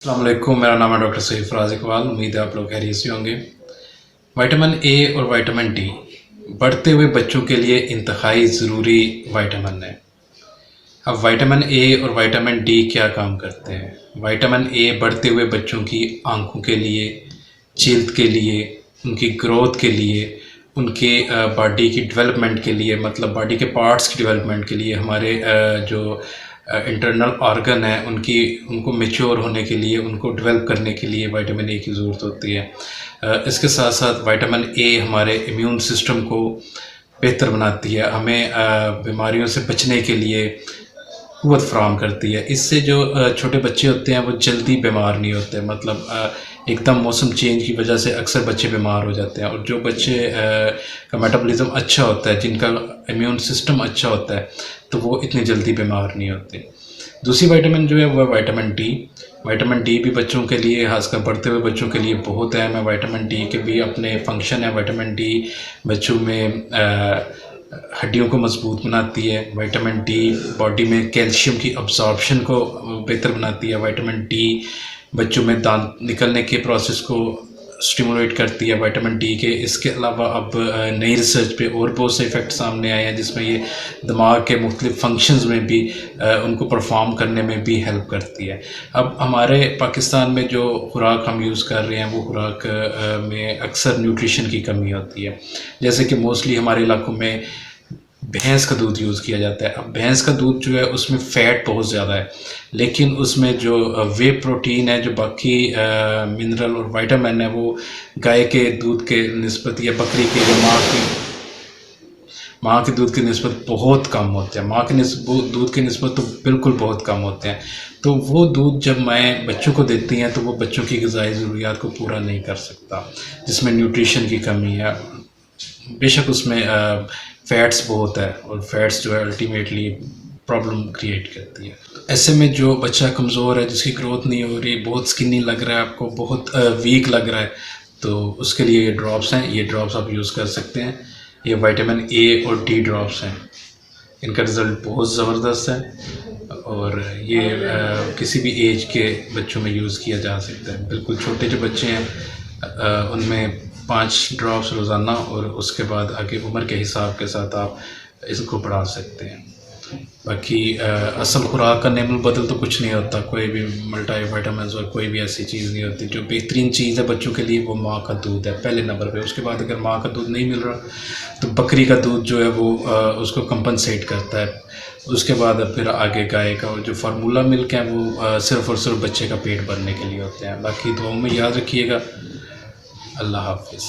अस्सलाम वालेकुम, मेरा नाम है डॉक्टर सईद फराज इकबाल। उम्मीद है आप लोग खैरियत से होंगे। विटामिन ए और विटामिन डी बढ़ते हुए बच्चों के लिए इंतहाई ज़रूरी विटामिन है। अब विटामिन ए और विटामिन डी क्या काम करते हैं? विटामिन ए बढ़ते हुए बच्चों की आँखों के लिए, जल्द के लिए, उनकी ग्रोथ के लिए, उनके बॉडी की डेवलपमेंट के लिए, मतलब बॉडी के पार्ट्स की डेवलपमेंट के लिए, हमारे जो इंटरनल ऑर्गन है उनको मैच्योर होने के लिए, उनको डेवलप करने के लिए विटामिन ए की ज़रूरत होती है। इसके साथ साथ विटामिन ए हमारे इम्यून सिस्टम को बेहतर बनाती है, हमें बीमारियों से बचने के लिए क़ुव्वत फ़राहम करती है। इससे जो छोटे बच्चे होते हैं वो जल्दी बीमार नहीं होते, मतलब एकदम मौसम चेंज की वजह से अक्सर बच्चे बीमार हो जाते हैं। और जो बच्चे का मेटाबॉलिज्म अच्छा होता है, जिनका इम्यून सिस्टम अच्छा होता है, तो वो इतनी जल्दी बीमार नहीं होते। दूसरी विटामिन जो है वो है विटामिन डी। विटामिन डी भी बच्चों के लिए, खासकर बढ़ते हुए बच्चों के लिए बहुत अहम है। विटामिन डी के भी अपने फंक्शन है। विटामिन डी बच्चों में हड्डियों को मजबूत बनाती है। विटामिन डी बॉडी में कैल्शियम की अब्जॉर्प्शन को बेहतर बनाती है। विटामिन डी बच्चों में दांत निकलने के प्रोसेस को स्टिमुलेट करती है विटामिन डी के। इसके अलावा अब नई रिसर्च पे और बहुत से इफ़ेक्ट सामने आए हैं, जिसमें ये दिमाग के मुख्तलिफ फंक्शंस में भी उनको परफॉर्म करने में भी हेल्प करती है। अब हमारे पाकिस्तान में जो खुराक हम यूज़ कर रहे हैं वो खुराक में अक्सर न्यूट्रिशन की कमी होती है। जैसे कि मोस्टली हमारे इलाकों में भैंस का दूध यूज़ किया जाता है। अब भैंस का दूध जो है उसमें फ़ैट बहुत ज़्यादा है, लेकिन उसमें जो वे प्रोटीन है, जो बाकी मिनरल और विटामिन है, वो गाय के दूध के निस्बत या बकरी के या माँ के दूध की निस्बत बहुत कम होते हैं। माँ के दूध की निस्बत तो बिल्कुल बहुत कम होते हैं। तो वो दूध जब मैं बच्चों को देती हैं तो वो बच्चों की ग़िज़ाई ज़रूरियात को पूरा नहीं कर सकता, जिसमें न्यूट्रिशन की कमी है। बेशक उसमें फ़ैट्स बहुत है, और फ़ैट्स जो है अल्टीमेटली प्रॉब्लम क्रिएट करती है। ऐसे में जो बच्चा कमज़ोर है, जिसकी ग्रोथ नहीं हो रही, बहुत स्किनी लग रहा है, आपको बहुत वीक लग रहा है, तो उसके लिए ये ड्रॉप्स हैं। ये ड्रॉप्स आप यूज़ कर सकते हैं। ये विटामिन ए और डी ड्रॉप्स हैं। इनका रिज़ल्ट बहुत ज़बरदस्त है, और ये किसी भी एज के बच्चों में यूज़ किया जा सकता है। बिल्कुल छोटे जो बच्चे हैं उनमें 5 ड्रॉप्स रोज़ाना, और उसके बाद आगे उम्र के हिसाब के साथ आप इसको बढ़ा सकते हैं। बाकी असल खुराक का नेमुल बदल तो कुछ नहीं होता, कोई भी मल्टी विटामिन्स और कोई भी ऐसी चीज़ नहीं होती। जो बेहतरीन चीज़ है बच्चों के लिए वो माँ का दूध है पहले नंबर पे। उसके बाद अगर माँ का दूध नहीं मिल रहा तो बकरी का दूध जो है वो उसको कंपनसेट करता है। उसके बाद फिर आगे गाय का, और जो फार्मूला मिल्क है वो सिर्फ़ और सिर्फ बच्चे का पेट भरने के लिए होते हैं। बाकी दुआओं में याद रखिएगा। अल्लाह हाफ़िज़।